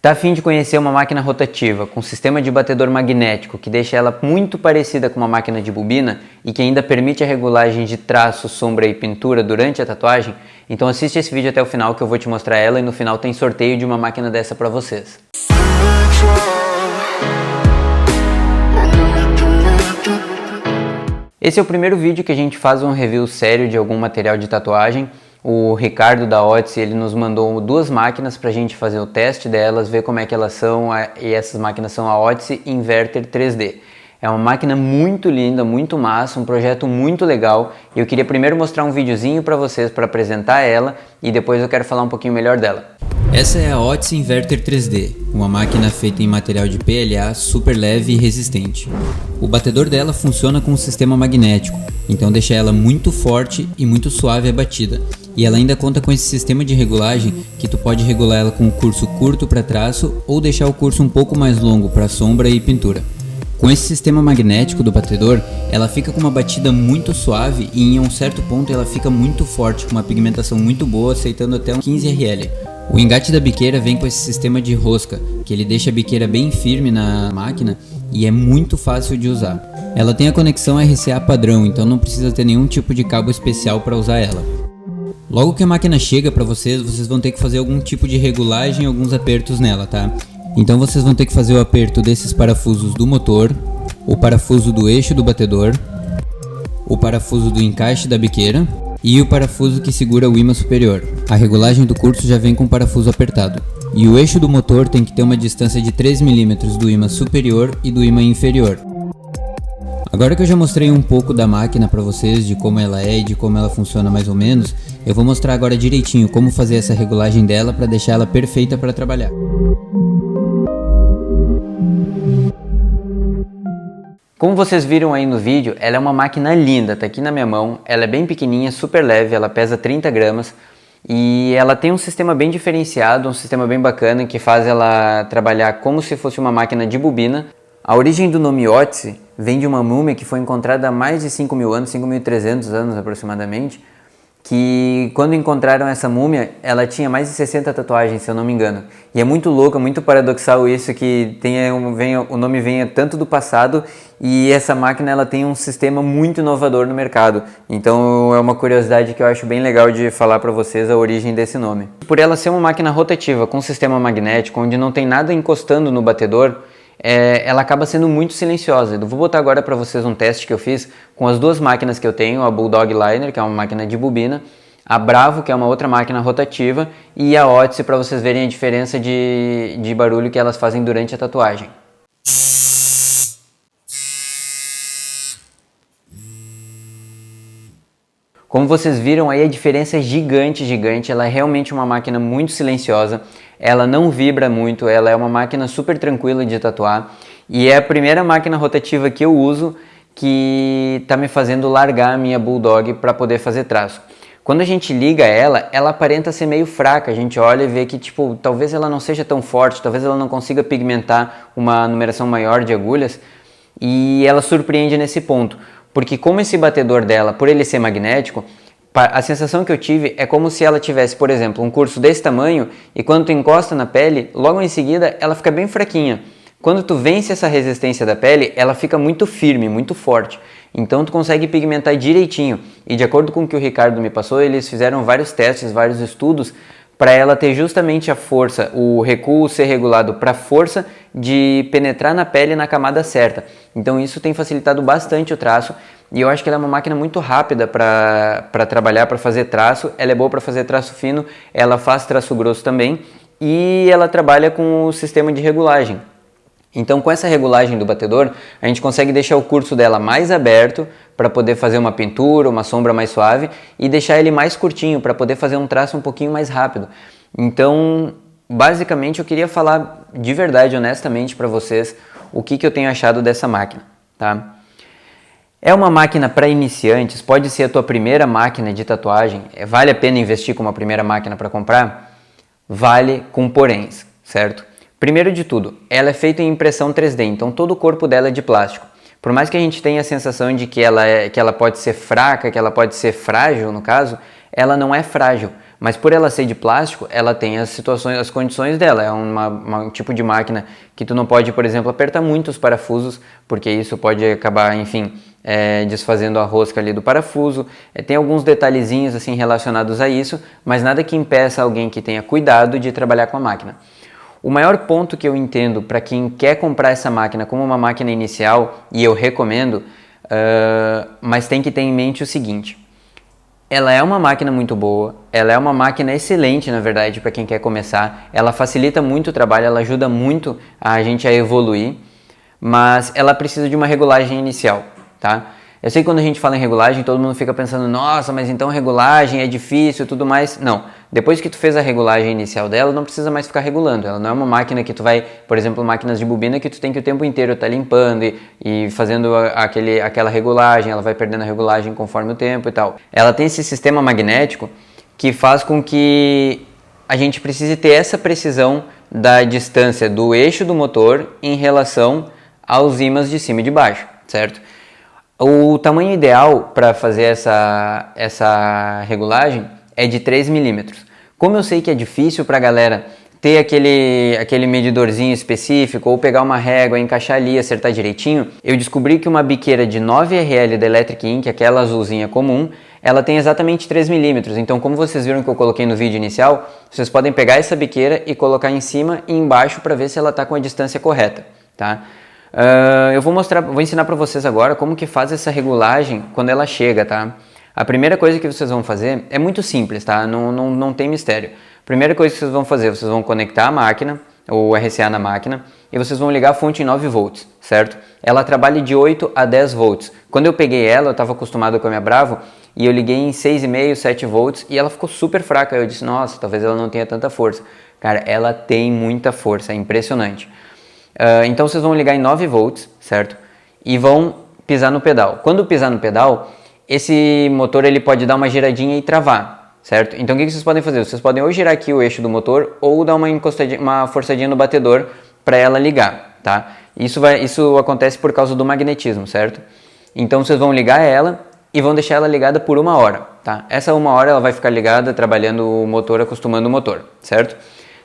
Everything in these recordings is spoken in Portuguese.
Tá a fim de conhecer uma máquina rotativa com sistema de batedor magnético que deixa ela muito parecida com uma máquina de bobina e que ainda permite a regulagem de traço, sombra e pintura durante a tatuagem? Então assiste esse vídeo até o final que eu vou te mostrar ela e no final tem sorteio de uma máquina dessa para vocês. Esse é o primeiro vídeo que a gente faz um review sério de algum material de tatuagem. O Ricardo da Odyssey, ele nos mandou duas máquinas para a gente fazer o teste delas, ver como é que elas são, e essas máquinas são a Odyssey Inverter 3D. É uma máquina muito linda, muito massa, um projeto muito legal, e eu queria primeiro mostrar um videozinho para vocês para apresentar ela, e depois eu quero falar um pouquinho melhor dela. Essa é a Odyssey Inverter 3D, uma máquina feita em material de PLA super leve e resistente. O batedor dela funciona com um sistema magnético, então deixa ela muito forte e muito suave a batida. E ela ainda conta com esse sistema de regulagem que tu pode regular ela com o curso curto para traço ou deixar o curso um pouco mais longo para sombra e pintura. Com esse sistema magnético do batedor, ela fica com uma batida muito suave e em um certo ponto ela fica muito forte, com uma pigmentação muito boa, aceitando até um 15 RL. O engate da biqueira vem com esse sistema de rosca, que ele deixa a biqueira bem firme na máquina e é muito fácil de usar. Ela tem a conexão RCA padrão, então não precisa ter nenhum tipo de cabo especial para usar ela. Logo que a máquina chega para vocês vão ter que fazer algum tipo de regulagem, alguns apertos nela, tá? Então vocês vão ter que fazer o aperto desses parafusos do motor, o parafuso do eixo do batedor, o parafuso do encaixe da biqueira e o parafuso que segura o ímã superior. A regulagem do curso já vem com o parafuso apertado. E o eixo do motor tem que ter uma distância de 3 mm do ímã superior e do ímã inferior. Agora que eu já mostrei um pouco da máquina para vocês, de como ela é e de como ela funciona mais ou menos, eu vou mostrar agora direitinho como fazer essa regulagem dela para deixar ela perfeita para trabalhar. Como vocês viram aí no vídeo, ela é uma máquina linda, tá aqui na minha mão, ela é bem pequenininha, super leve, ela pesa 30 gramas e ela tem um sistema bem diferenciado, um sistema bem bacana que faz ela trabalhar como se fosse uma máquina de bobina. A origem do nome Odyssey vem de uma múmia que foi encontrada há mais de 5.000 anos, 5.300 anos aproximadamente, que quando encontraram essa múmia, ela tinha mais de 60 tatuagens, se eu não me engano. E é muito louco, muito paradoxal isso, que o nome venha tanto do passado e essa máquina ela tem um sistema muito inovador no mercado. Então é uma curiosidade que eu acho bem legal de falar para vocês a origem desse nome. Por ela ser uma máquina rotativa com sistema magnético, onde não tem nada encostando no batedor, ela acaba sendo muito silenciosa. Eu vou botar agora para vocês um teste que eu fiz com as duas máquinas que eu tenho, a Bulldog Liner, que é uma máquina de bobina, a Bravo, que é uma outra máquina rotativa, e a Odyssey, para vocês verem a diferença de barulho que elas fazem durante a tatuagem. Como vocês viram aí, a diferença é gigante, ela é realmente uma máquina muito silenciosa, ela não vibra muito, ela é uma máquina super tranquila de tatuar e é a primeira máquina rotativa que eu uso que está me fazendo largar a minha Bulldog para poder fazer traço. Quando a gente liga ela aparenta ser meio fraca, a gente olha e vê que tipo, talvez ela não seja tão forte, talvez ela não consiga pigmentar uma numeração maior de agulhas e ela surpreende nesse ponto. Porque como esse batedor dela, por ele ser magnético, a sensação que eu tive é como se ela tivesse, por exemplo, um curso desse tamanho e quando tu encosta na pele, logo em seguida ela fica bem fraquinha. Quando tu vence essa resistência da pele, ela fica muito firme, muito forte. Então tu consegue pigmentar direitinho. E de acordo com o que o Ricardo me passou, eles fizeram vários testes, vários estudos para ela ter justamente a força, o recuo ser regulado para a força de penetrar na pele na camada certa. Então isso tem facilitado bastante o traço e eu acho que ela é uma máquina muito rápida para trabalhar, para fazer traço. Ela é boa para fazer traço fino, ela faz traço grosso também e ela trabalha com o sistema de regulagem. Então com essa regulagem do batedor, a gente consegue deixar o curso dela mais aberto para poder fazer uma pintura, uma sombra mais suave e deixar ele mais curtinho para poder fazer um traço um pouquinho mais rápido. Então, basicamente eu queria falar de verdade, honestamente para vocês o que eu tenho achado dessa máquina, tá? É uma máquina para iniciantes, pode ser a tua primeira máquina de tatuagem, vale a pena investir com uma primeira máquina para comprar? Vale com poréns, certo? Primeiro de tudo, ela é feita em impressão 3D, então todo o corpo dela é de plástico. Por mais que a gente tenha a sensação de que ela pode ser fraca, que ela pode ser frágil no caso, ela não é frágil. Mas por ela ser de plástico, ela tem as situações, as condições dela. É um tipo de máquina que tu não pode, por exemplo, apertar muito os parafusos, porque isso pode acabar, enfim, desfazendo a rosca ali do parafuso. Tem alguns detalhezinhos assim relacionados a isso, mas nada que impeça alguém que tenha cuidado de trabalhar com a máquina. O maior ponto que eu entendo para quem quer comprar essa máquina como uma máquina inicial, e eu recomendo, mas tem que ter em mente o seguinte: ela é uma máquina muito boa, ela é uma máquina excelente, na verdade, para quem quer começar. Ela facilita muito o trabalho, ela ajuda muito a gente a evoluir, mas ela precisa de uma regulagem inicial, tá? Eu sei que quando a gente fala em regulagem, todo mundo fica pensando, nossa, mas então regulagem é difícil e tudo mais. Não, depois que tu fez a regulagem inicial dela, não precisa mais ficar regulando. Ela não é uma máquina que tu vai, por exemplo, máquinas de bobina que tu tem que o tempo inteiro estar limpando e fazendo aquela regulagem, ela vai perdendo a regulagem conforme o tempo e tal. Ela tem esse sistema magnético que faz com que a gente precise ter essa precisão da distância do eixo do motor em relação aos ímãs de cima e de baixo, certo? O tamanho ideal para fazer essa regulagem é de 3 milímetros. Como eu sei que é difícil para a galera ter aquele medidorzinho específico ou pegar uma régua, encaixar ali e acertar direitinho, eu descobri que uma biqueira de 9RL da Electric Ink, aquela azulzinha comum, ela tem exatamente 3 milímetros. Então, como vocês viram que eu coloquei no vídeo inicial, vocês podem pegar essa biqueira e colocar em cima e embaixo para ver se ela está com a distância correta, tá? Eu vou ensinar para vocês agora como que faz essa regulagem quando ela chega, tá? A primeira coisa que vocês vão fazer é muito simples, tá? Não tem mistério. Primeira coisa que vocês vão fazer, vocês vão conectar a máquina, o RCA na máquina, e vocês vão ligar a fonte em 9 volts, certo? Ela trabalha de 8 a 10 volts. Quando eu peguei ela, eu estava acostumado com a minha Bravo, e eu liguei em 6,5, 7 volts, e ela ficou super fraca. Eu disse, nossa, talvez ela não tenha tanta força. Cara, ela tem muita força, é impressionante. Então vocês vão ligar em 9 volts, certo? E vão pisar no pedal. Quando pisar no pedal, esse motor ele pode dar uma giradinha e travar, certo? Então o que vocês podem fazer? Vocês podem ou girar aqui o eixo do motor ou dar uma forçadinha no batedor para ela ligar, tá? Isso acontece por causa do magnetismo, certo? Então vocês vão ligar ela e vão deixar ela ligada por 1 hora, tá? Essa 1 hora ela vai ficar ligada trabalhando o motor, acostumando o motor, certo?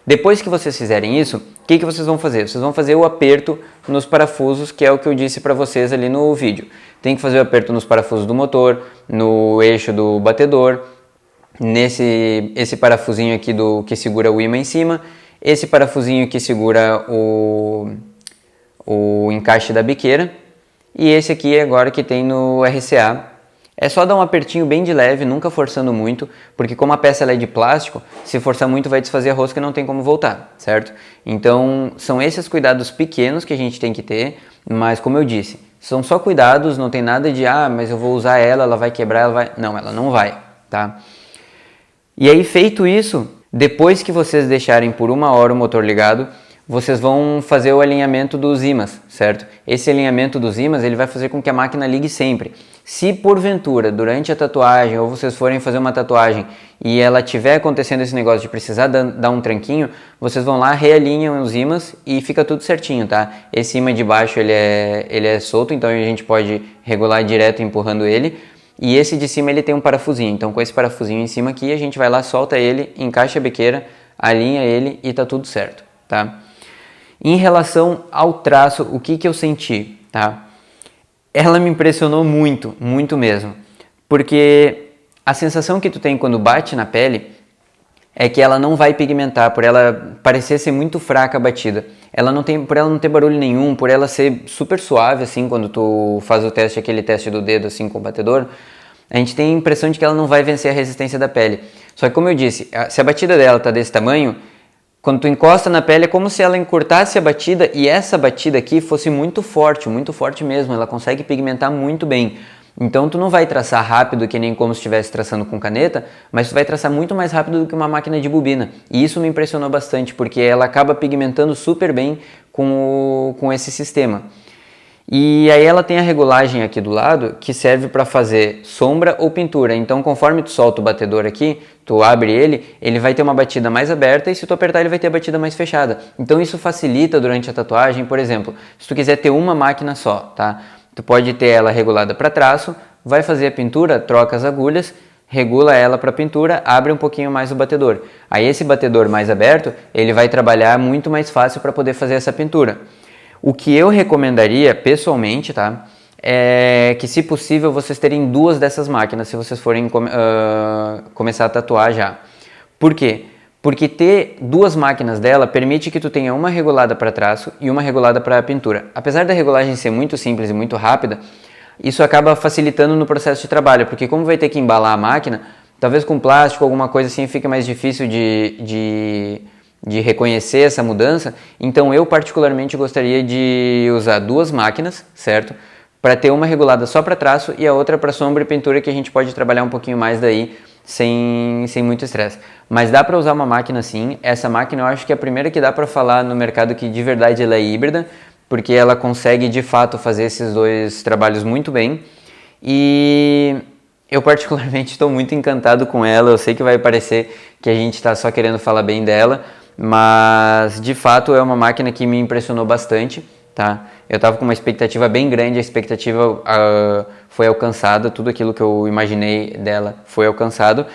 Depois que vocês fizerem isso, o que vocês vão fazer? Vocês vão fazer o aperto nos parafusos, que é o que eu disse para vocês ali no vídeo. Tem que fazer o aperto nos parafusos do motor, no eixo do batedor, esse parafusinho aqui que segura o ímã em cima, esse parafusinho que segura o encaixe da biqueira e esse aqui agora que tem no RCA. É só dar um apertinho bem de leve, nunca forçando muito, porque como a peça ela é de plástico, se forçar muito vai desfazer a rosca e não tem como voltar, certo? Então são esses cuidados pequenos que a gente tem que ter, mas como eu disse, são só cuidados, não tem nada de, mas eu vou usar ela vai quebrar, ela vai... Não, ela não vai, tá? E aí feito isso, depois que vocês deixarem por 1 hora o motor ligado, vocês vão fazer o alinhamento dos ímãs, certo? Esse alinhamento dos ímãs ele vai fazer com que a máquina ligue sempre. Se porventura, durante a tatuagem, ou vocês forem fazer uma tatuagem e ela tiver acontecendo esse negócio de precisar dar um tranquinho, vocês vão lá, realinham os ímãs e fica tudo certinho, tá? Esse ímã de baixo ele é solto, então a gente pode regular direto empurrando ele. E esse de cima ele tem um parafusinho, então com esse parafusinho em cima aqui a gente vai lá, solta ele, encaixa a biqueira, alinha ele e tá tudo certo, tá? Em relação ao traço, o que eu senti, tá? Ela me impressionou muito, muito mesmo, porque a sensação que tu tem quando bate na pele é que ela não vai pigmentar, por ela parecer ser muito fraca a batida. Por ela não ter barulho nenhum, por ela ser super suave, assim, quando tu faz o teste, aquele teste do dedo, assim, com o batedor, a gente tem a impressão de que ela não vai vencer a resistência da pele. Só que como eu disse, se a batida dela tá desse tamanho, quando tu encosta na pele é como se ela encurtasse a batida e essa batida aqui fosse muito forte mesmo, ela consegue pigmentar muito bem. Então tu não vai traçar rápido que nem como se estivesse traçando com caneta, mas tu vai traçar muito mais rápido do que uma máquina de bobina. E isso me impressionou bastante, porque ela acaba pigmentando super bem com esse sistema. E aí ela tem a regulagem aqui do lado que serve para fazer sombra ou pintura. Então conforme tu solta o batedor aqui, tu abre ele vai ter uma batida mais aberta e se tu apertar ele vai ter a batida mais fechada. Então isso facilita durante a tatuagem, por exemplo, se tu quiser ter uma máquina só, tá? Tu pode ter ela regulada para traço, vai fazer a pintura, troca as agulhas, regula ela para pintura, abre um pouquinho mais o batedor. Aí esse batedor mais aberto, ele vai trabalhar muito mais fácil para poder fazer essa pintura. O que eu recomendaria, pessoalmente, tá? É que, se possível, vocês terem 2 dessas máquinas, se vocês forem começar a tatuar já. Por quê? Porque ter 2 máquinas dela permite que tu tenha uma regulada para traço e uma regulada para pintura. Apesar da regulagem ser muito simples e muito rápida, isso acaba facilitando no processo de trabalho, porque como vai ter que embalar a máquina, talvez com plástico, alguma coisa assim, fica mais difícil de reconhecer essa mudança. Então eu particularmente gostaria de usar 2 máquinas, certo? Para ter uma regulada só para traço e a outra para sombra e pintura, que a gente pode trabalhar um pouquinho mais daí sem muito estresse. Mas dá para usar uma máquina sim. Essa máquina eu acho que é a primeira que dá para falar no mercado que de verdade ela é híbrida, porque ela consegue de fato fazer esses 2 trabalhos muito bem. E eu particularmente estou muito encantado com ela. Eu sei que vai parecer que a gente está só querendo falar bem dela, mas de fato é uma máquina que me impressionou bastante, tá? Eu estava com uma expectativa bem grande, a expectativa foi alcançada, tudo aquilo que eu imaginei dela foi alcançado.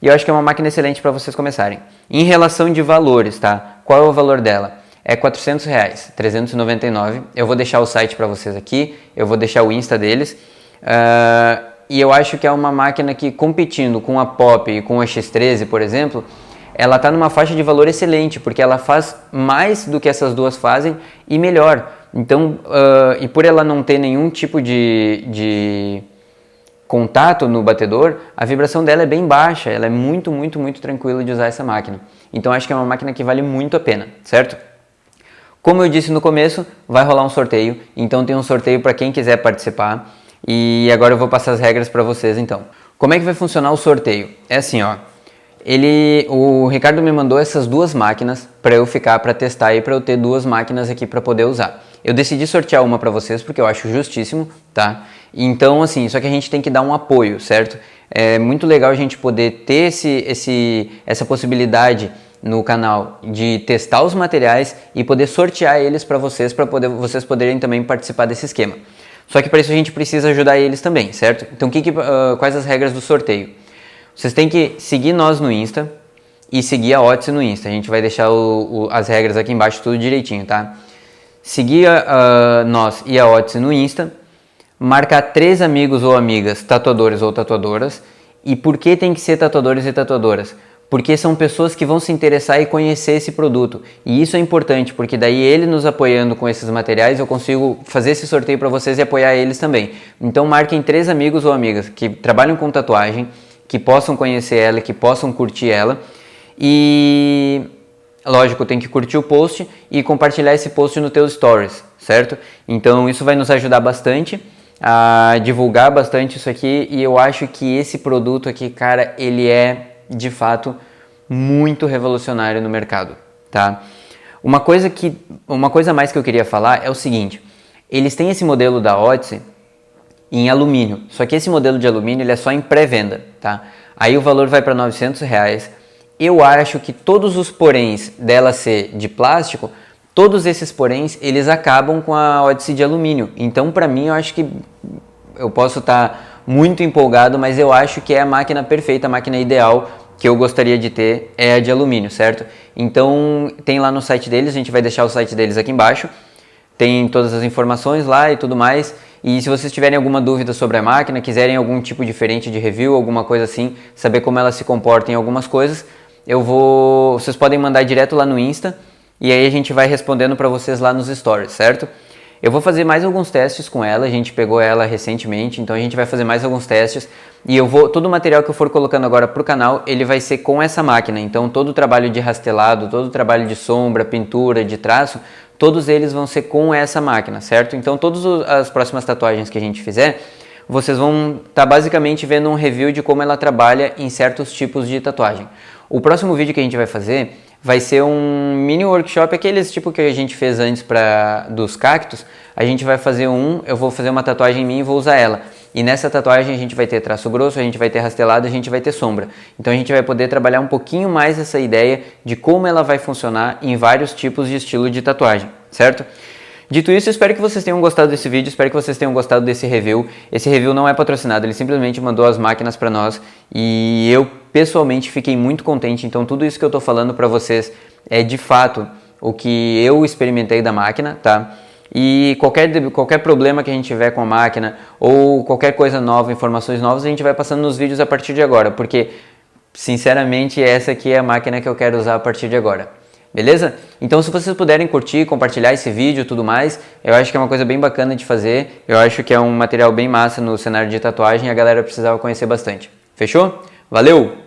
E eu acho que é uma máquina excelente para vocês começarem. Em relação de valores, tá? Qual é o valor dela? É R$400, R$399. Eu vou deixar o site para vocês aqui, eu vou deixar o Insta deles. E eu acho que é uma máquina que, competindo com a Pop e com a X13, por exemplo, ela está numa faixa de valor excelente, porque ela faz mais do que essas 2 fazem e melhor. Então, e por ela não ter nenhum tipo de contato no batedor, a vibração dela é bem baixa, ela é muito, muito, muito tranquila de usar essa máquina. Então acho que é uma máquina que vale muito a pena, certo? Como eu disse no começo, vai rolar um sorteio, então tem um sorteio para quem quiser participar. E agora eu vou passar as regras para vocês então. Como é que vai funcionar o sorteio? É assim, ó. O Ricardo me mandou essas 2 máquinas para eu ficar, para testar e para eu ter 2 máquinas aqui para poder usar. Eu decidi sortear uma para vocês porque eu acho justíssimo, tá? Então, assim, só que a gente tem que dar um apoio, certo? É muito legal a gente poder ter essa possibilidade no canal de testar os materiais e poder sortear eles para vocês poderem também participar desse esquema. Só que para isso a gente precisa ajudar eles também, certo? Então, quais as regras do sorteio? Vocês têm que seguir nós no Insta e seguir a Odyssey no Insta. A gente vai deixar as regras aqui embaixo tudo direitinho, tá? Seguir nós e a Odyssey no Insta, marcar 3 amigos ou amigas, tatuadores ou tatuadoras. E por que tem que ser tatuadores e tatuadoras? Porque são pessoas que vão se interessar e conhecer esse produto. E isso é importante, porque daí ele nos apoiando com esses materiais, eu consigo fazer esse sorteio para vocês e apoiar eles também. Então marquem 3 amigos ou amigas que trabalham com tatuagem, que possam conhecer ela, que possam curtir ela. E lógico, tem que curtir o post e compartilhar esse post no teu stories, certo? Então isso vai nos ajudar bastante a divulgar bastante isso aqui. E eu acho que esse produto aqui, cara, ele é de fato muito revolucionário no mercado, tá? Uma coisa a mais que eu queria falar é o seguinte: eles têm esse modelo da Odyssey em alumínio, só que esse modelo de alumínio ele é só em pré-venda, tá? Aí o valor vai para R$900. Eu acho que todos os poréns dela ser de plástico, todos esses poréns eles acabam com a Odyssey de alumínio. Então, para mim, eu acho que eu posso estar muito empolgado, mas eu acho que é a máquina perfeita, a máquina ideal que eu gostaria de ter é a de alumínio, certo? Então, tem lá no site deles, a gente vai deixar o site deles aqui embaixo. Tem todas as informações lá e tudo mais. E se vocês tiverem alguma dúvida sobre a máquina, quiserem algum tipo diferente de review, alguma coisa assim, saber como ela se comporta em algumas coisas, vocês podem mandar direto lá no Insta e aí a gente vai respondendo para vocês lá nos stories, certo? Eu vou fazer mais alguns testes com ela, a gente pegou ela recentemente, então a gente vai fazer mais alguns testes e todo o material que eu for colocando agora pro canal, ele vai ser com essa máquina. Então todo o trabalho de rastelado, todo o trabalho de sombra, pintura, de traço, todos eles vão ser com essa máquina, certo? Então todas as próximas tatuagens que a gente fizer, vocês vão estar basicamente vendo um review de como ela trabalha em certos tipos de tatuagem. O próximo vídeo que a gente vai fazer vai ser um mini workshop, aqueles tipo que a gente fez antes dos cactos. A gente vai fazer eu vou fazer uma tatuagem minha e vou usar ela. E nessa tatuagem a gente vai ter traço grosso, a gente vai ter rastelado, a gente vai ter sombra. Então a gente vai poder trabalhar um pouquinho mais essa ideia de como ela vai funcionar em vários tipos de estilo de tatuagem, certo? Dito isso, espero que vocês tenham gostado desse vídeo, espero que vocês tenham gostado desse review. Esse review não é patrocinado, ele simplesmente mandou as máquinas para nós e eu pessoalmente fiquei muito contente. Então tudo isso que eu estou falando para vocês é de fato o que eu experimentei da máquina, tá? E qualquer problema que a gente tiver com a máquina ou qualquer coisa nova, informações novas, a gente vai passando nos vídeos a partir de agora, porque sinceramente essa aqui é a máquina que eu quero usar a partir de agora. Beleza? Então se vocês puderem curtir, compartilhar esse vídeo e tudo mais, eu acho que é uma coisa bem bacana de fazer, eu acho que é um material bem massa no cenário de tatuagem e a galera precisava conhecer bastante. Fechou? Valeu!